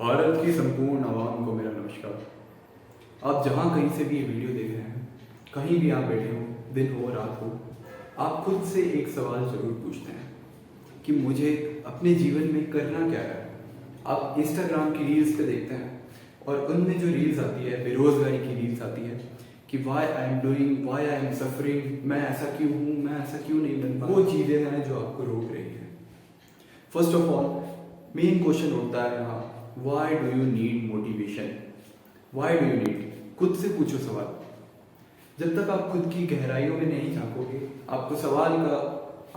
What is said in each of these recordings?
भारत की संपूर्ण आवाम को मेरा नमस्कार। आप जहाँ कहीं से भी ये वीडियो देख रहे हैं, कहीं भी आप बैठे हो, दिन हो रात हो, आप खुद से एक सवाल ज़रूर पूछते हैं कि मुझे अपने जीवन में करना क्या है। आप इंस्टाग्राम की रील्स पे देखते हैं और उनमें जो रील्स आती है, बेरोज़गारी की रील्स आती है कि why I am doing, why I am suffering, मैं ऐसा क्यों हूँ, मैं ऐसा क्यों नहीं बन पा। वो चीज़ें हैं जो आपको रोक रही हैं। First of all main question होता है यहाँ, why do you need motivation, why do you need. खुद से पूछो सवाल। जब तक आप खुद की गहराइयों में नहीं झांकोगे, आपको सवाल का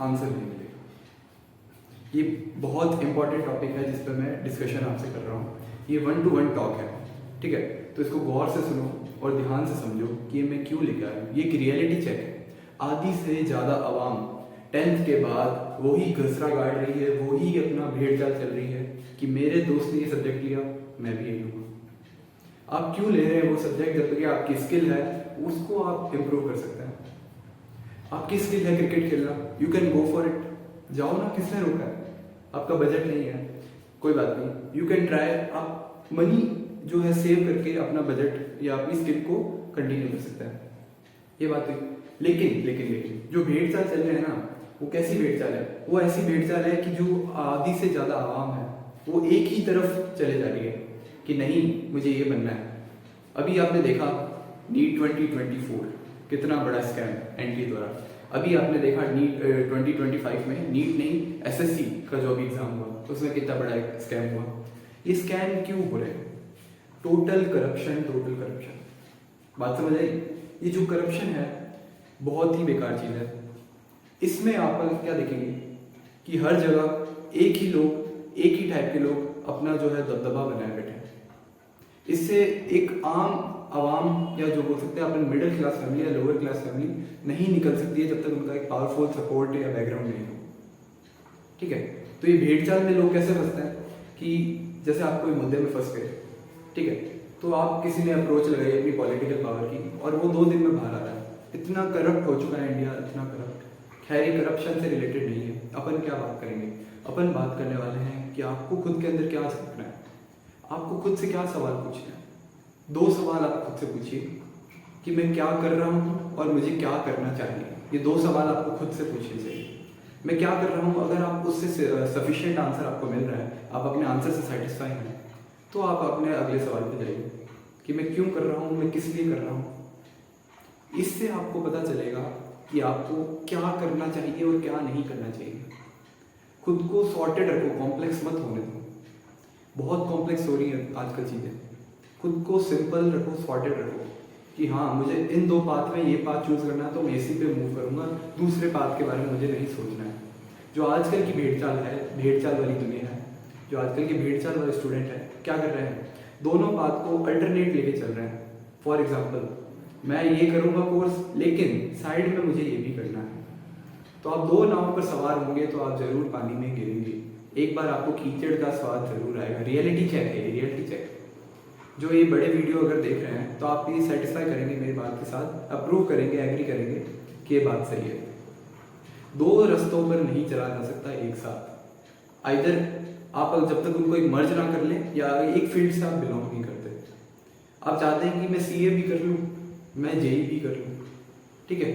आंसर नहीं मिलेगा। ये बहुत इंपॉर्टेंट टॉपिक है जिस पर मैं डिस्कशन आपसे कर रहा हूँ। ये 1-to-1 टॉक है, ठीक है? तो इसको गौर से सुनो और ध्यान से समझो कि ये मैं क्यों लेके आया हूँ। ये एक रियलिटी चेक है। आधी से ज़्यादा आवाम 10th के बाद वही घसरा गाड़ रही है, वही अपना भेड़ चाल चल रही है कि मेरे दोस्त ने ये सब्जेक्ट लिया, मैं भी यही लूँगा। आप क्यों ले रहे हैं वो सब्जेक्ट? जब तक आपकी स्किल है उसको आप इम्प्रूव कर सकते हैं। आपकी स्किल है क्रिकेट खेलना, you can go for it, जाओ ना, किसने रोका है? आपका बजट नहीं है, कोई बात नहीं, यू कैन ट्राई। आप मनी जो है सेव करके अपना बजट या अपनी स्किल को कंटिन्यू कर सकते हैं। ये बात है। लेकिन लेकिन लेकिन जो भेड़ चाल चल रहे हैं ना, वो कैसी भेड़ चाल है? वो ऐसी भेड़ चाल है कि जो आधी से ज़्यादा आवाम है वो एक ही तरफ चले जा रही है कि नहीं मुझे ये बनना है। अभी आपने देखा नीट 2024 कितना बड़ा स्कैम एनटी द्वारा। अभी आपने देखा नीट 2025 में नीट नहीं एसएससी का जो अभी एग्जाम हुआ उसमें कितना बड़ा एक स्कैम हुआ। ये स्कैम क्यों हो रहे हैं? Total corruption, total corruption. बात समझ आई? ये जो करप्शन है बहुत ही बेकार चीज़ है। इसमें आप क्या देखेंगे कि हर जगह एक ही लोग, एक ही टाइप के लोग अपना जो है दबदबा बनाए बैठे हैं। इससे एक आम आवाम या जो बोल सकते हैं अपन मिडिल क्लास फैमिली या लोअर क्लास फैमिली नहीं निकल सकती है जब तक उनका एक पावरफुल सपोर्ट या बैकग्राउंड नहीं हो, ठीक है? तो ये भेड़ चाल में लोग कैसे फंसते हैं कि जैसे आप कोई मुद्दे में फंस गए, ठीक है, तो आप किसी ने अप्रोच लगाई अपनी पॉलिटिकल पावर की और वो 2 दिन में बाहर आ रहा है। इतना करप्ट हो चुका है इंडिया, इतना करप्ट। खैर ये करप्शन से रिलेटेड नहीं है। अपन क्या बात करेंगे? अपन बात करने वाले हैं कि आपको खुद के अंदर क्या झांकना है, आपको खुद से क्या सवाल पूछना है। 2 सवाल आप खुद से पूछिए कि मैं क्या कर रहा हूँ और मुझे क्या करना चाहिए। ये 2 सवाल आपको खुद से पूछने चाहिए। मैं क्या कर रहा हूँ, अगर आप उससे सफिशिएंट आंसर आपको मिल रहा है, आप अपने आंसर से सेटिस्फाई हैं, तो आप अपने अगले सवाल पे जाइए कि मैं क्यों कर रहा हूँ, मैं किस लिए कर रहा हूँ। इससे आपको पता चलेगा कि आपको क्या करना चाहिए और क्या नहीं करना चाहिए। खुद को सॉर्टेड रखो, कॉम्प्लेक्स मत होने दो। बहुत कॉम्प्लेक्स हो रही है आजकल चीज़ें। खुद को सिंपल रखो, सॉर्टेड रखो कि हाँ मुझे इन 2 पाथ में ये पाथ चूज करना है तो मैं इसी पे मूव करूँगा, दूसरे पाथ के बारे में मुझे नहीं सोचना है। जो आजकल की भेड़ चाल है, भेड़ चाल वाली दुनिया है, जो आजकल के भेड़ चाल वाले स्टूडेंट हैं, क्या कर रहे हैं? दोनों पाथ को अल्टरनेट लेके चल रहे हैं। फॉर एग्जाम्पल, मैं ये करूँगा कोर्स लेकिन साइड में मुझे ये भी करना है। तो आप 2 नावों पर सवार होंगे तो आप जरूर पानी में गिरेंगे। एक बार आपको कीचड़ का स्वाद जरूर आएगा। रियलिटी चेक है ये, रियलिटी चेक। जो ये बड़े वीडियो अगर देख रहे हैं तो आप ये सेटिस्फाई करेंगे मेरी बात के साथ, अप्रूव करेंगे, एग्री करेंगे कि ये बात सही है। 2 रस्तों पर नहीं चला जा सकता एक साथ। आइदर आप जब तक उनको एक मर्ज ना कर लें या एक फील्ड से आप बिलोंग नहीं करते। आप चाहते हैं कि मैं सीए भी कर लूँ, मैं जेई भी कर लूँ, ठीक है,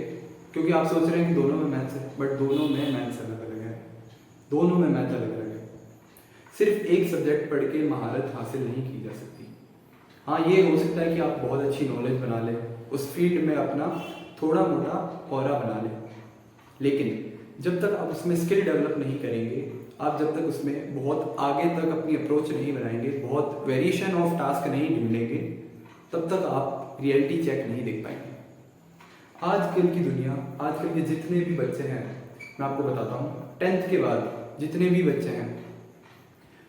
क्योंकि आप सोच रहे हैं कि दोनों में मैथ्स है, बट दोनों में मैथ्स अलग अलग है, दोनों में मैथ अलग अलग है। सिर्फ एक सब्जेक्ट पढ़ के महारत हासिल नहीं की जा सकती। हाँ ये हो सकता है कि आप बहुत अच्छी नॉलेज बना लें, उस फील्ड में अपना थोड़ा मोटा ऑरा बना लें, लेकिन जब तक आप उसमें स्किल डेवलप नहीं करेंगे, आप जब तक उसमें बहुत आगे तक अपनी अप्रोच नहीं बनाएंगे, बहुत वेरिएशन ऑफ टास्क नहीं ढूंढेंगे, तब तक आप रियलिटी चेक नहीं देख पाएंगे। आजकल की दुनिया, आजकल के जितने भी बच्चे हैं, मैं आपको बताता हूँ, 10th के बाद जितने भी बच्चे हैं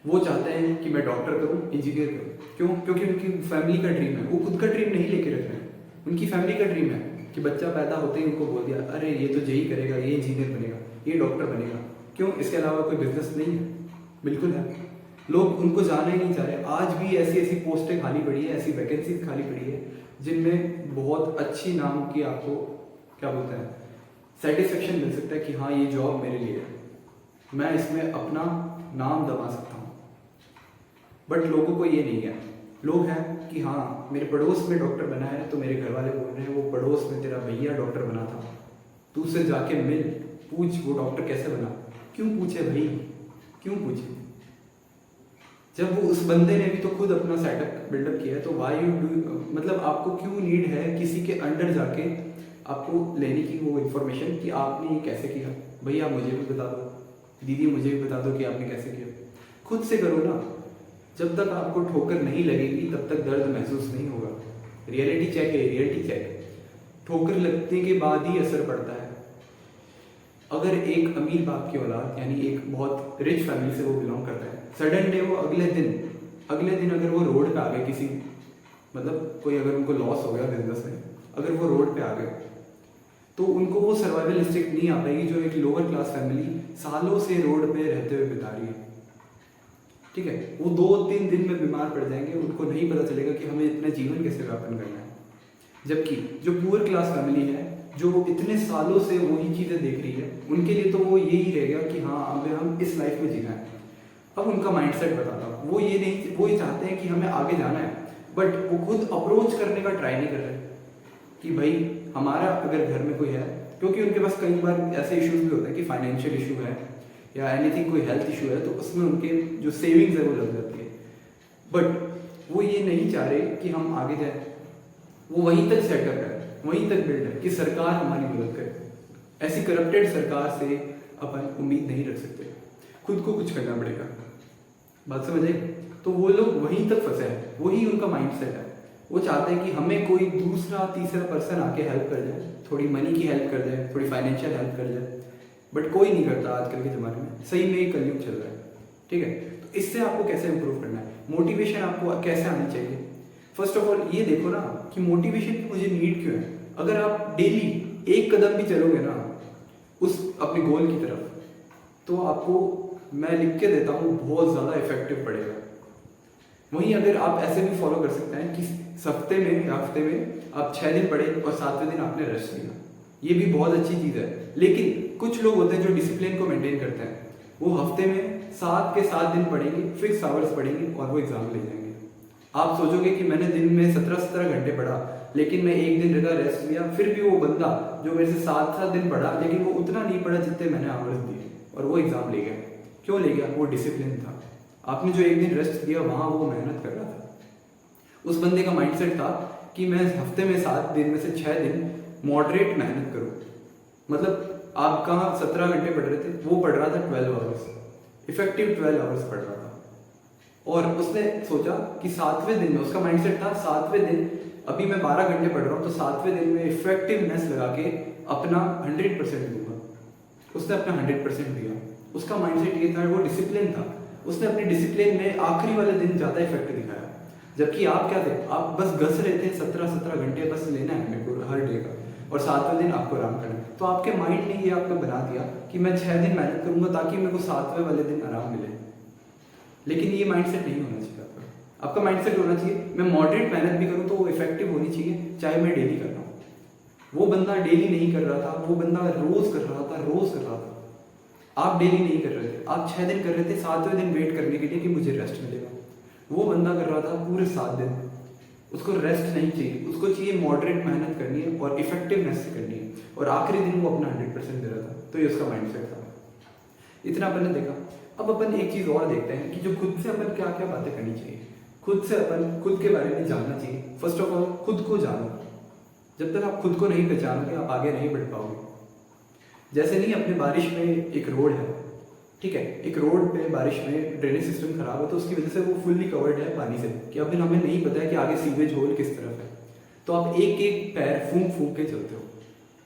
वो चाहते हैं कि मैं डॉक्टर करूँ, इंजीनियर करूँ। क्यों? क्योंकि उनकी फैमिली का ड्रीम है। वो खुद का ड्रीम नहीं लेके रख रहे हैं, उनकी फैमिली का ड्रीम है कि बच्चा पैदा होते ही उनको बोल दिया अरे ये तो जेई करेगा, ये इंजीनियर बनेगा, ये डॉक्टर बनेगा। क्यों? इसके अलावा कोई बिजनेस नहीं है? बिल्कुल है। लोग उनको जाना ही नहीं चाह रहे। आज भी ऐसी ऐसी पोस्टें खाली पड़ी है, ऐसी वैकेंसी खाली पड़ी है जिनमें बहुत अच्छी नाम की आपको क्या बोलते हैं सेटिस्फेक्शन मिल सकता है कि हाँ ये जॉब मेरे लिए है, मैं इसमें अपना नाम दबा सकता हूँ। बट लोगों को ये नहीं है। लोग हैं कि हाँ मेरे पड़ोस में डॉक्टर बना है तो मेरे घर वाले बोल रहे हैं वो पड़ोस में तेरा भैया डॉक्टर बना था, तू उससे जाके मिल, पूछ वो डॉक्टर कैसे बना। क्यों पूछे भाई, क्यों पूछे? जब वो उस बंदे ने भी तो खुद अपना सेटअप बिल्डअप किया है, तो वाई यू डू, मतलब आपको क्यों नीड है किसी के अंडर जाके आपको लेने की वो इन्फॉर्मेशन कि आपने ये कैसे किया। भैया मुझे भी बता दो, दीदी मुझे भी बता दो कि आपने कैसे किया। खुद से करो ना। जब तक आपको ठोकर नहीं लगेगी तब तक दर्द महसूस नहीं होगा। रियलिटी चेक है, रियलिटी चेक। ठोकर लगने के बाद ही असर पड़ता है। अगर एक अमीर बाप की औलाद यानी एक बहुत रिच फैमिली से वो बिलोंग करता है, सडन डे वो अगले दिन अगर वो रोड पे आ गए किसी, मतलब कोई अगर उनको लॉस हो गया बिजनेस में, अगर वो रोड पे आ गए तो उनको वो सर्वाइवल इंस्टिंक्ट नहीं आ पाएगी जो एक लोअर क्लास फैमिली सालों से रोड पे रहते हुए बिता रही है। ठीक है, वो 2-3 दिन में बीमार पड़ जाएंगे, उनको नहीं पता चलेगा कि हमें इतना जीवन कैसे व्यापन करना है। जबकि जो पुअर क्लास फैमिली है जो इतने सालों से वही चीज़ें देख रही है, उनके लिए तो वो यही रहेगा कि हाँ हमें हम इस लाइफ में जीना है। अब उनका माइंडसेट बताता हूँ, वो ये चाहते हैं कि हमें आगे जाना है, बट वो खुद अप्रोच करने का ट्राई नहीं कर रहे कि भाई हमारा अगर घर में कोई है, क्योंकि उनके पास कई बार ऐसे इश्यूज भी होते हैं कि फाइनेंशियल इशू है या एनीथिंग कोई हेल्थ इशू है, तो उसमें उनके जो सेविंग्स है वो लग जाती है। बट वो ये नहीं चाह रहे कि हम आगे जाए, वो वहीं तक सेटअप है, वहीं तक बिल्ड है कि सरकार हमारी मदद करे। ऐसी करप्टेड सरकार से अपन उम्मीद नहीं रख सकते, खुद को कुछ करना पड़ेगा। बात समझ आई? तो वो लोग वहीं तक फंसे हैं, वही उनका माइंडसेट है। वो चाहते हैं कि हमें कोई दूसरा तीसरा पर्सन आके हेल्प कर जाए, थोड़ी मनी की हेल्प कर जाए, थोड़ी फाइनेंशियल हेल्प कर जाए, बट कोई नहीं करता आजकल के ज़माने में। सही में ये कलयुग चल रहा है। ठीक है, तो इससे आपको कैसे इंप्रूव करना है, मोटिवेशन आपको कैसे आनी चाहिए। फर्स्ट ऑफ ऑल ये देखो ना कि मोटिवेशन की मुझे नीड क्यों है। अगर आप डेली एक कदम भी चलोगे ना उस अपने गोल की तरफ, तो आपको मैं लिख के देता हूँ बहुत ज़्यादा इफेक्टिव पड़ेगा। वहीं अगर आप ऐसे भी फॉलो कर सकते हैं कि हफ्ते में आप 6 दिन पढ़े और 7वें दिन आपने रेस्ट लिया, ये भी बहुत अच्छी चीज़ है। लेकिन कुछ लोग होते हैं जो डिसिप्लिन को मेंटेन करते हैं, वो हफ्ते में 7 के 7 दिन पढ़ेंगे, फिक्स आवर्स पढ़ेंगे और वो एग्जाम ले जाएंगे। आप सोचोगे कि मैंने दिन में 17 घंटे पढ़ा, लेकिन मैं एक दिन का रेस्ट लिया, फिर भी वो बंदा जो मेरे से 7 दिन पढ़ा लेकिन वो उतना नहीं पढ़ा जितने मैंने आवर्स दिए, और वो एग्जाम ले गया। क्यों ले गया? वो डिसिप्लिन था। आपने जो एक दिन रेस्ट दिया वहां वो मेहनत कर रहा था। उस बंदे का माइंडसेट था कि मैं हफ्ते में 7 दिन में से 6 दिन मॉडरेट मेहनत करूं। मतलब आप कहाँ 17 घंटे पढ़ रहे थे, वो पढ़ रहा था 12 आवर्स, इफेक्टिव 12 आवर्स पढ़ रहा था। और उसने सोचा कि 7वें दिन में, उसका माइंडसेट था 7वें दिन अभी मैं 12 घंटे पढ़ रहा हूँ, तो 7वें दिन में इफेक्टिवनेस लगा के अपना 100% दूंगा। उसने अपना 100% दिया। उसका माइंडसेट ये था, वो डिसिप्लिन था। उसने अपने डिसिप्लिन में आखिरी वाले दिन ज़्यादा इफेक्ट दिखाया। जबकि आप क्या थे, आप बस घस रहे थे 17 घंटे बस लेना है मेरे को हर डे का, और 7वें दिन आपको आराम करना है। तो आपके माइंड ने ये आपको बना दिया कि मैं 6 दिन मेहनत करूंगा ताकि मेरे को 7वें वाले दिन आराम मिले। लेकिन ये माइंडसेट नहीं होना चाहिए आपका। आपका माइंडसेट होना चाहिए मैं मॉडरेट मेहनत भी करूँ तो वो इफेक्टिव होनी चाहिए, चाहे मैं डेली कर रहा हूँ। वो बंदा डेली नहीं कर रहा था, वो बंदा रोज कर रहा था। आप डेली नहीं कर रहे थे, आप 6 दिन कर रहे थे, 7वें दिन वेट करने के लिए कि मुझे रेस्ट मिलेगा। वो बंदा कर रहा था पूरे 7 दिन। उसको रेस्ट नहीं चाहिए, उसको चाहिए मॉडरेट मेहनत करनी है और इफेक्टिवनेस से करनी है, और आखिरी दिन वो अपना 100% दे रहा था। तो ये उसका माइंडसेट था। इतना अपन ने देखा। अब अपन एक चीज़ और देखते हैं कि जो खुद से अपन क्या क्या बातें करनी चाहिए। खुद से अपन खुद के बारे में जानना चाहिए। फर्स्ट ऑफ ऑल खुद को जानो। जब तक आप खुद को नहीं पहचानोगे आप आगे नहीं बढ़ पाओगे। जैसे नहीं, अपने बारिश में एक रोड है, ठीक है, एक रोड पे बारिश में ड्रेनेज सिस्टम खराब है तो उसकी वजह से वो फुल्ली कवर्ड है पानी से, कि अभी हमें नहीं पता है कि आगे सीवेज होल किस तरफ है। तो आप एक एक पैर फूंक फूंक के चलते हो।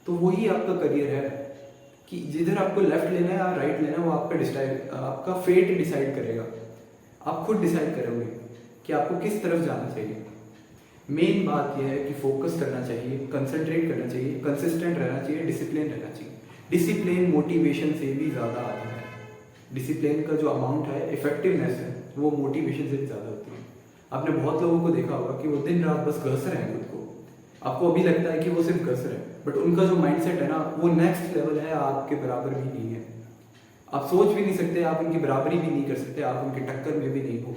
तो वही आपका करियर है कि जिधर आपको लेफ्ट लेना है या राइट लेना है वो आपका फेट डिसाइड करेगा। आप खुद डिसाइड करोगे कि आपको किस तरफ जाना चाहिए। मेन बात यह है कि फोकस करना चाहिए, कंसंट्रेट करना चाहिए, कंसिस्टेंट रहना चाहिए, डिसिप्लिन रहना चाहिए। डिसिप्लिन मोटिवेशन से भी ज़्यादा आता है। डिसिप्लिन का जो अमाउंट है, इफेक्टिवनेस है, वो मोटिवेशन से भी ज़्यादा होती है। आपने बहुत लोगों को देखा होगा कि वो दिन रात बस घस रहे हैं खुद को। आपको अभी लगता है कि वो सिर्फ घस रहे हैं, बट उनका जो माइंडसेट है ना वो नेक्स्ट लेवल है, आपके बराबर भी नहीं है। आप सोच भी नहीं सकते, आप उनकी बराबरी भी नहीं कर सकते, आप उनकी टक्कर में भी नहीं हो।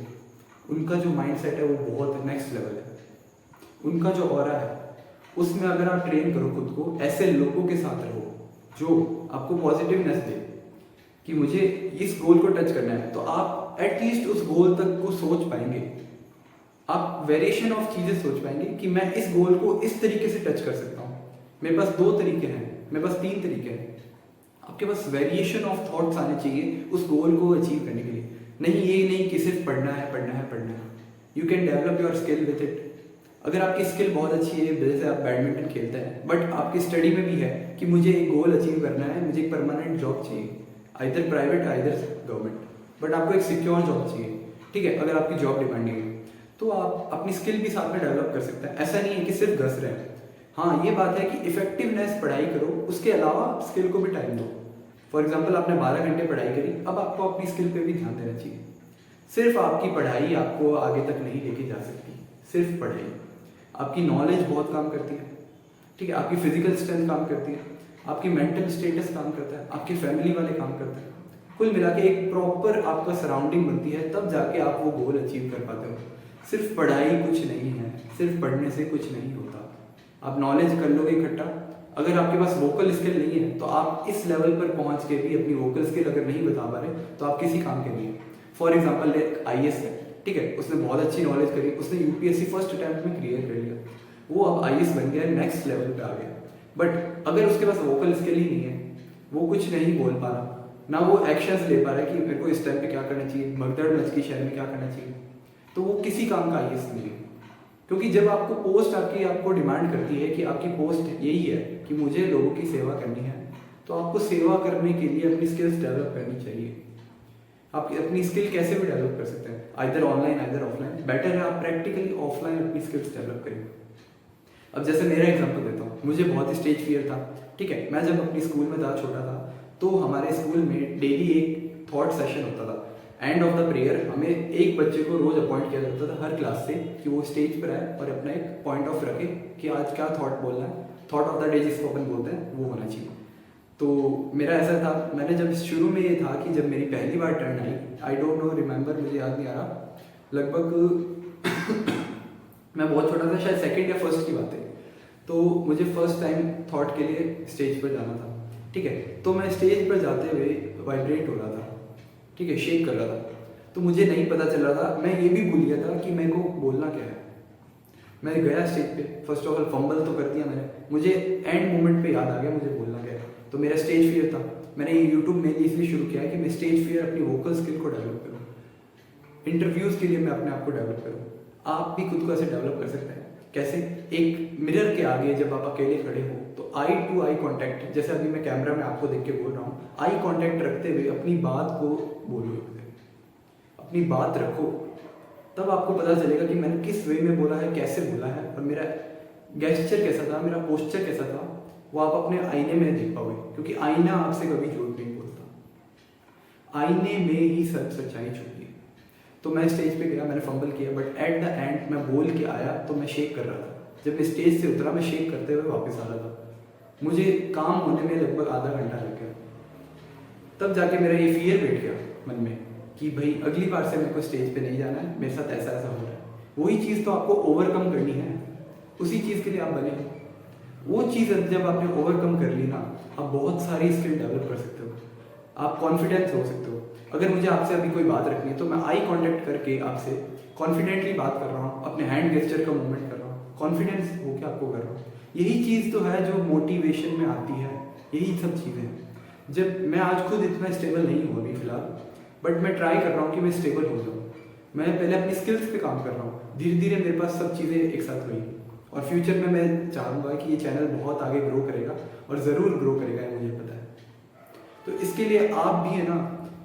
उनका जो माइंडसेट है वो बहुत नेक्स्ट लेवल है। उनका जो ऑरा है उसमें अगर आप ट्रेन करो खुद को, ऐसे लोगों के साथ रहो जो आपको पॉजिटिवनेस दे कि मुझे इस गोल को टच करना है, तो आप एटलीस्ट उस गोल तक को सोच पाएंगे। आप वेरिएशन ऑफ चीज़ें सोच पाएंगे कि मैं इस गोल को इस तरीके से टच कर सकता हूँ। मेरे पास 2 तरीके हैं, मेरे पास 3 तरीके हैं। आपके पास वेरिएशन ऑफ थॉट्स आने चाहिए उस गोल को अचीव करने के लिए। नहीं, ये नहीं कि सिर्फ पढ़ना है पढ़ना है पढ़ना है। You can develop your skill with it. अगर आपकी स्किल बहुत अच्छी है, जैसे आप बैडमिंटन खेलते हैं, बट आपकी स्टडी में भी है कि मुझे एक गोल अचीव करना है, मुझे एक परमानेंट जॉब चाहिए, either private either government, but आपको एक सिक्योर जॉब चाहिए, ठीक है। अगर आपकी जॉब डिमांडिंग है तो आप अपनी स्किल भी साथ में डेवलप कर सकते हैं। ऐसा नहीं है कि सिर्फ घस रहे हैं। हाँ, ये बात है कि इफेक्टिवनेस पढ़ाई करो, उसके अलावा स्किल को भी टाइम दो। फॉर एग्जाम्पल, आपने 12 घंटे पढ़ाई करी, अब आपको अपनी स्किल पे भी ध्यान देना चाहिए। सिर्फ आपकी पढ़ाई आपको आगे तक नहीं लेके जा सकती। सिर्फ पढ़ाई, आपकी नॉलेज बहुत काम करती है, ठीक है। आपकी फिजिकल स्ट्रेंथ काम करती है, आपकी मेंटल स्टेटस काम करता है, आपकी फैमिली वाले काम करते हैं। कुल मिला के एक प्रॉपर आपका सराउंडिंग बनती है, तब जाके आप वो गोल अचीव कर पाते हो। सिर्फ पढ़ाई कुछ नहीं है, सिर्फ पढ़ने से कुछ नहीं होता। आप नॉलेज कर लोगे इकट्ठा। अगर आपके पास वोकल स्किल नहीं है तो आप इस लेवल पर पहुंच के भी अपनी वोकल स्किल अगर नहीं बता पा रहे तो आप किसी काम के नहीं है। फॉर एग्जाम्पल, एक IAS है, ठीक है, उसने बहुत अच्छी नॉलेज करी, उसने UPSC फर्स्ट अटेम्प्ट में क्लियर कर लिया, वो अब IAS बन गया, नेक्स्ट लेवल पे आ गया। बट अगर उसके पास वोकल स्किल ही नहीं है, वो कुछ नहीं बोल पा रहा, ना वो एक्शंस ले पा रहा है कि मेरे को इस टाइम पे क्या करना चाहिए, भगदड़ मच की शहर में क्या करना चाहिए, तो वो किसी काम का IAS नहीं है। क्योंकि जब आपको पोस्ट आपको डिमांड करती है कि आपकी पोस्ट यही है कि मुझे लोगों की सेवा करनी है, तो आपको सेवा करने के लिए अपनी स्किल्स डेवलप करनी चाहिए। आप अपनी स्किल कैसे भी डेवलप कर सकते हैं, either online either offline. Better है आप प्रैक्टिकली ऑफलाइन अपनी स्किल्स डेवलप करें। अब जैसे मेरा एग्जांपल देता हूँ, मुझे बहुत ही स्टेज फियर था, ठीक है। मैं जब अपनी स्कूल में था, छोटा था, तो हमारे स्कूल में डेली एक थॉट सेशन होता था। एंड ऑफ द प्रेयर हमें एक बच्चे को रोज अपॉइंट किया जाता था हर क्लास से कि वो स्टेज पर आए और अपना एक पॉइंट ऑफ रखे कि आज क्या थॉट बोलना है, थॉट ऑफ द डे जिसको अपन बोलते हैं, वो होना चाहिए। तो मेरा ऐसा था, मैंने जब शुरू में ये था कि जब मेरी पहली बार टर्न आई, आई डोंट नो रिमेंबर, मुझे याद नहीं आ रहा, लगभग मैं बहुत छोटा था, शायद सेकंड या फर्स्ट की बात है। तो मुझे फर्स्ट टाइम थॉट के लिए स्टेज पर जाना था, ठीक है। तो मैं स्टेज पर जाते हुए वाइब्रेट हो रहा था, ठीक है, शेक कर रहा था। तो मुझे नहीं पता चल रहा था, मैं ये भी भूल गया था कि मेरे को बोलना क्या है। मैं गया स्टेज पे, फर्स्ट ऑफ ऑल फंबल तो कर दिया मैंने, मुझे एंड मोमेंट पे याद आ गया मुझे बोलना क्या है। तो मेरा स्टेज फियर था। मैंने यूट्यूब में इसलिए शुरू किया है कि मैं स्टेज फियर अपनी वोकल स्किल को डेवलप करूँ, इंटरव्यूज़ के लिए मैं अपने आप को डेवलप करूँ। आप भी खुद को ऐसे डेवलप कर सकते हैं। कैसे? एक मिरर के आगे जब आप अकेले खड़े हो तो आई टू आई कॉन्टैक्ट, जैसे अभी मैं कैमरा में आपको देख के बोल रहा हूँ, आई कॉन्टैक्ट रखते हुए अपनी बात को बोलो, अपनी बात रखो। तब आपको पता चलेगा कि मैंने किस वे में बोला है, कैसे बोला है, और मेरा गेस्चर कैसा था, मेरा पोस्चर कैसा था, वो आप अपने आईने में देख पाओगे। क्योंकि आईना आपसे कभी झूठ नहीं बोलता, आईने में ही सब सच्चाई छुपी है। तो मैं स्टेज पे गया, मैंने फंबल किया, बट एट द एंड मैं बोल के आया तो मैं शेक कर रहा था। जब मैं स्टेज से उतरा, मैं शेक करते हुए वापस आ रहा था। मुझे काम होने में लगभग आधा घंटा लग गया। तब जाके मेरा ये फियर बैठ गया मन में कि भाई अगली बार से मेरे को स्टेज पे नहीं जाना है, मेरे साथ ऐसा ऐसा हो रहा है। वही चीज़ तो आपको ओवरकम करनी है, उसी चीज़ के लिए आप बने हो। वो चीज़ जब आपने ओवरकम कर ली ना, आप बहुत सारी स्किल डेवलप कर सकते हो, आप कॉन्फिडेंस हो सकते हो। अगर मुझे आपसे अभी कोई बात रखनी है तो मैं आई कांटेक्ट करके आपसे कॉन्फिडेंटली बात कर रहा हूँ, अपने हैंड गेस्चर का मूवमेंट कर रहा हूँ, कॉन्फिडेंस होकर आपको कर रहा हूँ। यही चीज़ तो है जो मोटिवेशन में आती है, यही सब चीज़ें हैं। जब मैं आज खुद इतना स्टेबल नहीं हूँ अभी फिलहाल, बट मैं ट्राई कर रहा हूँ कि मैं स्टेबल हो जाऊँ। मैं पहले अपनी स्किल्स पे काम कर रहा हूँ, धीरे धीरे मेरे पास सब चीज़ें एक साथ हुई। और फ्यूचर में मैं चाहूँगा कि ये चैनल बहुत आगे ग्रो करेगा, और ज़रूर ग्रो करेगा, मुझे पता है। तो इसके लिए आप भी है ना,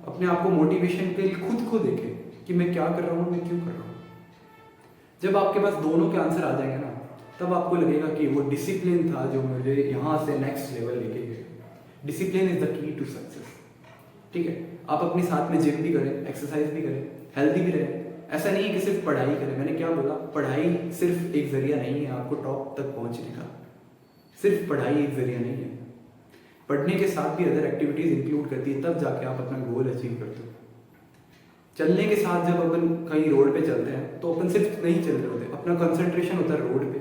अपने आप को मोटिवेशन के लिए खुद को देखें कि मैं क्या कर रहा हूँ, मैं क्यों कर रहा हूँ। जब आपके पास दोनों के आंसर आ जाएंगे ना, तब आपको लगेगा कि वो डिसिप्लिन था जो मुझे यहाँ से नेक्स्ट लेवल लेके गया। Discipline is the key to success, ठीक है। आप अपने साथ में जिम भी करें, एक्सरसाइज भी करें, हेल्दी भी रहें। ऐसा नहीं है कि सिर्फ पढ़ाई करें। मैंने क्या बोला, पढ़ाई सिर्फ एक जरिया नहीं है आपको टॉप तक पहुंचने का। सिर्फ पढ़ाई एक जरिया नहीं है, पढ़ने के साथ भी अदर एक्टिविटीज इंक्लूड करती है, तब जाके आप अपना गोल अचीव करते हो। चलने के साथ जब अपन कहीं रोड पे चलते हैं तो अपन सिर्फ नहीं चल रहे होते, अपना कंसंट्रेशन होता है रोड पे।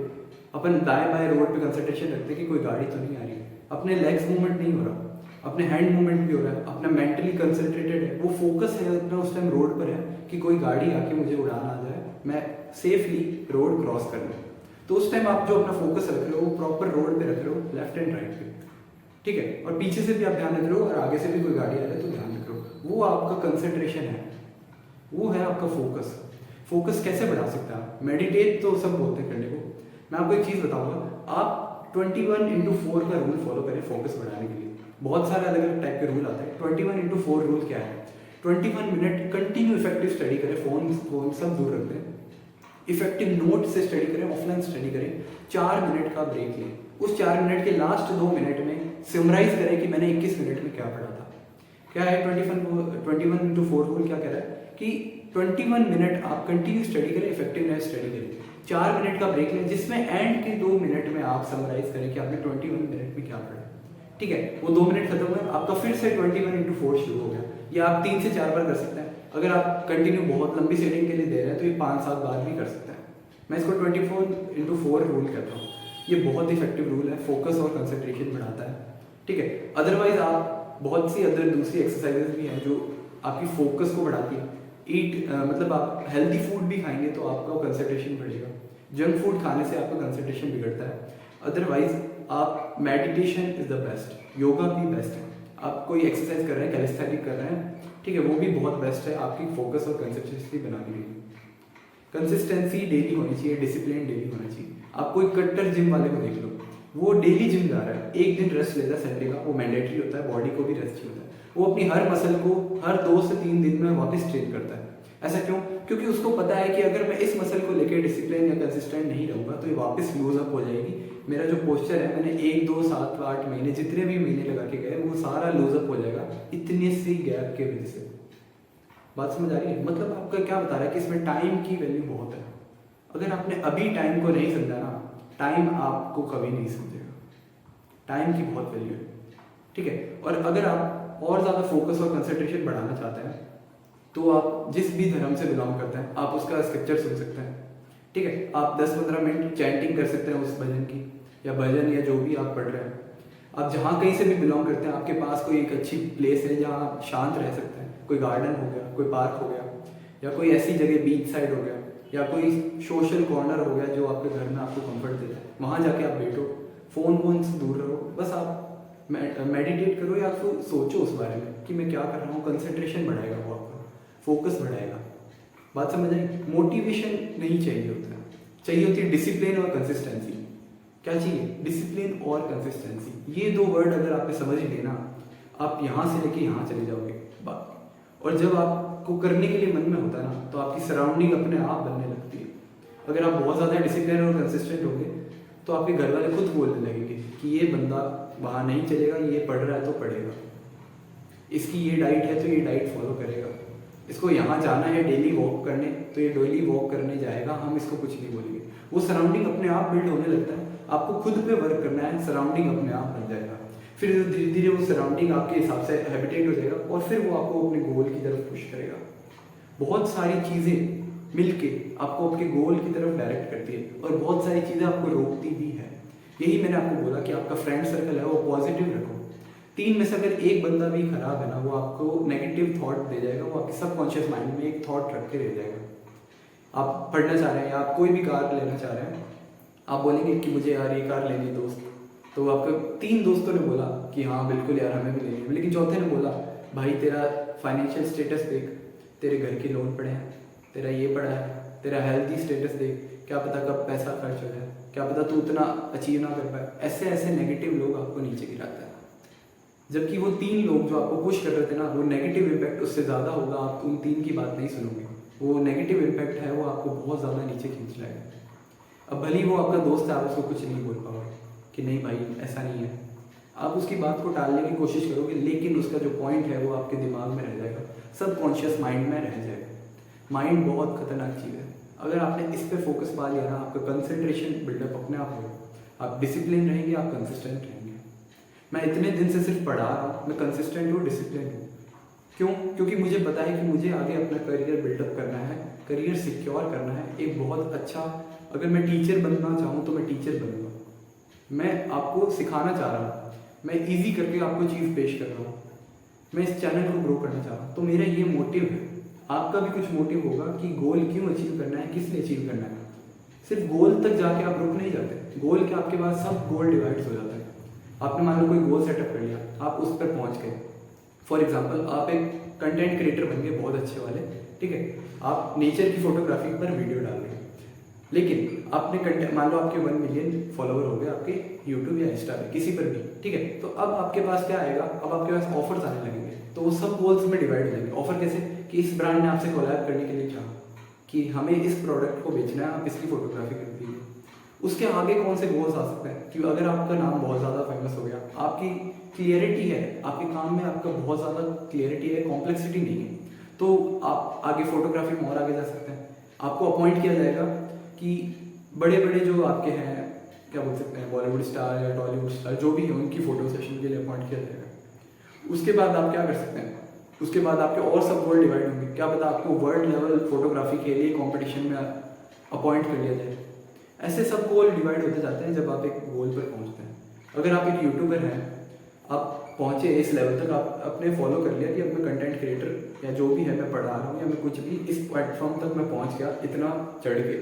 अपन दाएं बाएं रोड पे कंसंट्रेशन रखते हैं कि कोई गाड़ी तो नहीं आ रही, अपने लेग्स मूवमेंट नहीं हो रहा, अपने हैंड मूवमेंट भी हो रहा है, अपना मेंटली कंसंट्रेटेड है, वो फोकस है अपना उस टाइम रोड पर है कि कोई गाड़ी आके मुझे उड़ान आ जाए, मैं सेफली रोड क्रॉस कर लूँ। तो उस टाइम आप जो अपना फोकस रख रहे हो वो प्रॉपर रोड पे रख रहे हो, लेफ्ट एंड राइट पे, ठीक है। और पीछे से भी आप ध्यान रख रहे हो और आगे से भी कोई गाड़ी आ जाए तो ध्यान रख रहे हो, वो आपका कंसंट्रेशन है, वो है आपका फोकस। फोकस कैसे बढ़ा सकता है? मेडिटेट तो सब बोलते हैं करने को, मैं आपको एक चीज़ बताऊंगा, आप 21x4 का रूल फॉलो करें फोकस बढ़ाने के लिए। बहुत सारे अलग अलग टाइप के रूल आते हैं। 21x4 रूल क्या है? 21 मिनट कंटिन्यू इफेक्टिव स्टडी करें, फोन सब दूर रखते हैं, इफेक्टिव नोट से स्टडी करें, ऑफलाइन स्टडी करें, 4 मिनट का ब्रेक लें, उस 4 मिनट के लास्ट 2 मिनट में समराइज करें कि मैंने 21 मिनट में क्या पढ़ा था। क्या है 21x4 रूल? क्या कह रहा है कि 21 मिनट आप कंटिन्यू स्टडी करें, इफेक्टिवनेस स्टडी करें, 4 मिनट का ब्रेक लें, जिसमें एंड के 2 मिनट में आप समराइज करें कि आपने 21 मिनट में क्या पढ़ा। ठीक है, वो 2 मिनट खत्म हुए, आपका फिर से 21x4 शुरू हो गया। या आप 3 से 4 बार कर सकते हैं। अगर आप कंटिन्यू बहुत लंबी सेटिंग के लिए दे रहे हैं तो ये 5-7 बार भी कर सकते हैं। मैं इसको 24x4 रूल कहता हूँ। ये बहुत इफेक्टिव रूल है, फोकस और कंसंट्रेशन बढ़ाता है। ठीक है, अदरवाइज आप बहुत सी दूसरी एक्सरसाइजेज भी हैं जो आपकी फोकस को बढ़ाती है। मतलब आप हेल्दी फूड भी खाएंगे तो आपका कंसंट्रेशन बढ़ेगा, जंक फूड खाने से आपका कंसंट्रेशन बिगड़ता है। अदरवाइज आप meditation is the best, yoga भी बेस्ट है। आप कोई एक्सरसाइज कर रहे हैं, कैलिस्थेनिक कर रहे हैं, ठीक है, वो भी बहुत बेस्ट है आपकी फोकस और कंसिस्टेंसी बनाने के लिए। कंसिस्टेंसी डेली होनी चाहिए, डिसिप्लिन डेली होना चाहिए। आप कोई कट्टर जिम वाले को देख लो, वो डेली जिम जा रहा है, एक दिन रेस्ट लेता है संडे का, वो मैंडेटरी होता है, बॉडी को भी रेस्ट चाहिए होता है। वो अपनी हर मसल को हर 2 से 3 दिन में वापस ट्रेन करता है। ऐसा क्यों? क्योंकि उसको पता है कि अगर मैं इस मसल को लेकर डिसिप्लिन या कंसिस्टेंट नहीं रहूँगा तो ये वापस लूज अप हो जाएगी। मेरा जो पोस्चर है, मैंने 1, 2, 7, 8 महीने जितने भी महीने लगा के गए वो सारा लूज अप हो जाएगा इतनी सी गैप के वजह से। बात समझ आ रही है? मतलब आपका क्या बता रहा है कि इसमें टाइम की वैल्यू बहुत है। अगर आपने अभी टाइम को नहीं समझा ना, टाइम आपको कभी नहीं समझेगा। टाइम की बहुत वैल्यू है, ठीक है। और अगर आप और ज़्यादा फोकस और कंसंट्रेशन बढ़ाना चाहते हैं तो आप जिस भी धर्म से बिलोंग करते हैं आप उसका स्क्रिप्चर सुन सकते हैं, ठीक है। आप 10-15 मिनट चैंटिंग कर सकते हैं उस भजन की, या भजन या जो भी आप पढ़ रहे हैं। आप जहाँ कहीं से भी बिलोंग करते हैं, आपके पास कोई एक अच्छी प्लेस है जहाँ आप शांत रह सकते हैं, कोई गार्डन हो गया, कोई पार्क हो गया, या कोई ऐसी जगह बीच साइड हो गया, या कोई सोशल कॉर्नर हो गया जो आपके घर में आपको कंफर्ट देता है, वहाँ जाके आप बैठो, फ़ोन से दूर रहो, बस आप मेडिटेट करो या फिर सोचो उस बारे में कि मैं क्या कर रहा हूँ। कंसंट्रेशन बढ़ाएगा वो आपका, फोकस बढ़ाएगा। बात समझ आई? मोटिवेशन नहीं चाहिए होता है, चाहिए होती है डिसिप्लिन और कंसिस्टेंसी। क्या चाहिए? डिसिप्लिन और कंसिस्टेंसी। ये 2 वर्ड अगर आपने समझ लिए ना, आप यहाँ से लेके यहाँ चले जाओगे बात। और जब आपको करने के लिए मन में होता है ना तो आपकी सराउंडिंग अपने आप बनने लगती है। अगर आप बहुत ज़्यादा डिसिप्लिन और कंसिस्टेंट होंगे तो आपके घर वाले खुद बोलने लगेंगे कि ये बंदा वहाँ नहीं चलेगा, ये पढ़ रहा है तो पढ़ेगा, इसकी ये डाइट है तो ये डाइट फॉलो करेगा, इसको यहाँ जाना है डेली वॉक करने तो ये डेली वॉक करने जाएगा, हम इसको कुछ नहीं बोलेंगे। वो सराउंडिंग अपने आप बिल्ड होने लगता है। आपको खुद पे वर्क करना है, सराउंडिंग अपने आप बन जाएगा। फिर धीरे धीरे वो सराउंडिंग आपके हिसाब से हैबिटेट हो जाएगा और फिर वो आपको अपने गोल की तरफ पुश करेगा। बहुत सारी चीज़ें मिलके आपको आपके गोल की तरफ डायरेक्ट करती है और बहुत सारी चीज़ें आपको रोकती भी है। यही मैंने आपको बोला कि आपका फ्रेंड सर्कल है वो पॉजिटिव रखो। 3 में से अगर एक बंदा भी खराब है ना, वो आपको नेगेटिव थॉट दे जाएगा, वो आपके सबकॉन्शियस माइंड में एक थॉट रख के दे जाएगा। आप पढ़ना चाह रहे हैं या आप कोई भी कार लेना चाह रहे हैं, आप बोलेंगे कि मुझे यार ये कार लेनी दोस्त, तो आपके 3 दोस्तों ने बोला कि हाँ बिल्कुल यार हमें भी लेनी है, लेकिन चौथे ने बोला भाई तेरा फाइनेंशियल स्टेटस देख, तेरे घर के लोन पड़े हैं, तेरा ये पड़ा है, तेरा हेल्थी स्टेटस देख, क्या पता कब पैसा खर्च हो जाए, क्या पता तू उतना अचीव ना कर पाए। ऐसे ऐसे नेगेटिव लोग आपको नीचे गिराते हैं। जबकि वो 3 लोग जो आपको पुश कर रहे थे ना, वो नेगेटिव इम्पैक्ट उससे ज़्यादा होगा, आप उन 3 की बात नहीं सुनोगे। वो नेगेटिव इम्पैक्ट है वो आपको बहुत ज़्यादा नीचे खींच लाएगा। अब भले ही वो आपका दोस्त है, आप उसको कुछ नहीं बोल पाओगे कि नहीं भाई ऐसा नहीं है, आप उसकी बात को टालने की कोशिश करोगे, लेकिन उसका जो पॉइंट है वो आपके दिमाग में रह जाएगा, सबकॉन्शियस माइंड में रह जाएगा। माइंड बहुत खतरनाक चीज़ है। अगर आपने इस पे फोकस पा लिया ना, आपका कंसंट्रेशन बिल्डअप अपने आप होगा, आप डिसिप्लिन रहेंगे, आप कंसिस्टेंट रहेंगे। मैं इतने दिन से सिर्फ पढ़ा रहा हूँ, मैं कंसिस्टेंट हूँ, डिसिप्लिन हूँ, क्यों? क्योंकि मुझे पता है कि मुझे आगे अपना करियर बिल्डअप करना है, करियर सिक्योर करना है, एक बहुत अच्छा, अगर मैं टीचर बनना चाहूँ तो मैं टीचर बनूँगा। मैं आपको सिखाना चाह रहा हूँ, मैं इजी करके आपको चीज़ पेश कर रहा हूँ, मैं इस चैनल को ग्रो करना चाह रहा हूँ। तो मेरा ये मोटिव है। आपका भी कुछ मोटिव होगा कि गोल क्यों अचीव करना है, किस लिए अचीव करना है। सिर्फ गोल तक जाके आप रुक नहीं जाते, गोल के आपके पास सब गोल डिवाइड्स हो जाते हैं। आपने मान लो कोई गोल सेटअप कर लिया, आप उस पर पहुँच गए। फॉर एग्जाम्पल आप एक कंटेंट क्रिएटर बन गए बहुत अच्छे वाले, ठीक है, आप नेचर की फोटोग्राफी पर वीडियो डाल रहे हैं, लेकिन आपने कंटेंट, मान लो आपके 1 मिलियन फॉलोवर हो गए आपके यूट्यूब या इंस्टा पे, किसी पर भी, ठीक है, तो अब आपके पास क्या आएगा, अब आपके पास ऑफर्स आने लगेंगे, तो वो सब गोल्स में डिवाइड हो जाएंगे। ऑफर कैसे कि इस ब्रांड ने आपसे कोलैब करने के लिए चाहा कि हमें इस प्रोडक्ट को बेचना है, आप इसकी फोटोग्राफी कर दीजिए। उसके आगे कौन से गोल्स आ सकते हैं कि अगर आपका नाम बहुत ज़्यादा फेमस हो गया, आपकी क्लियरिटी है, आपके काम में आपका बहुत ज़्यादा क्लियरिटी है, कॉम्प्लेक्सिटी नहीं है, तो आप आगे फोटोग्राफी में और आगे जा सकते हैं। आपको अपॉइंट किया जाएगा कि बड़े बड़े जो आपके हैं, क्या बोल सकते हैं, बॉलीवुड स्टार या टॉलीवुड स्टार जो भी है, उनकी फ़ोटो सेशन के लिए अपॉइंट किया जाएगा। उसके बाद आप क्या कर सकते हैं, उसके बाद आपके और सब गोल डिवाइड होंगे। क्या पता आपको वर्ल्ड लेवल फोटोग्राफी के लिए कॉम्पिटिशन में अपॉइंट कर लिया जाए। ऐसे सब गोल डिवाइड होते जाते हैं जब आप एक गोल पर पहुंचते हैं। अगर आप एक यूट्यूबर हैं, आप पहुंचे इस लेवल तक, आप अपने फॉलो कर लिया कि अब मैं कंटेंट क्रिएटर या जो भी है मैं पढ़ा रहा हूँ या मैं कुछ भी, इस प्लेटफॉर्म तक मैं पहुंच गया इतना चढ़ के।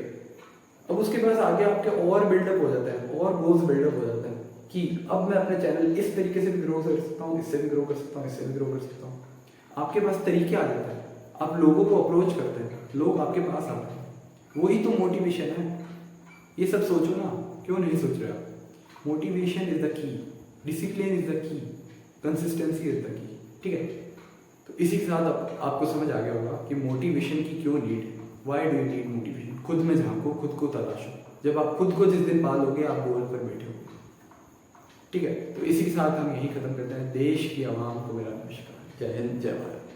अब उसके बाद आगे आपके और बिल्डअप हो जाते हैं, और गोल्स बिल्डअप हो जाते हैं कि अब मैं अपने चैनल इस तरीके से भी ग्रो कर सकता हूँ, इससे भी ग्रो कर सकता हूँ, इससे भी ग्रो कर सकता हूँ। आपके पास तरीके आ जाते हैं, आप लोगों को अप्रोच करते हैं, लोग आपके पास आते हैं। वही तो मोटिवेशन है। ये सब सोचो ना, क्यों नहीं सोच रहे आप? मोटिवेशन इज द की, डिसिप्लिन इज द की, कंसिस्टेंसी इज द की, ठीक है। तो इसी के साथ आपको समझ आ गया होगा कि मोटिवेशन की क्यों नीड है, why do you need motivation. खुद में झांको, खुद को तलाशो। जब आप खुद को जिस दिन पालोगे, आप गोल पर बैठे हो, ठीक है। तो इसी के साथ हम यही खत्म करते हैं। देश की आवाम को मेरा नमस्कार। जय हिंद, जय भारत।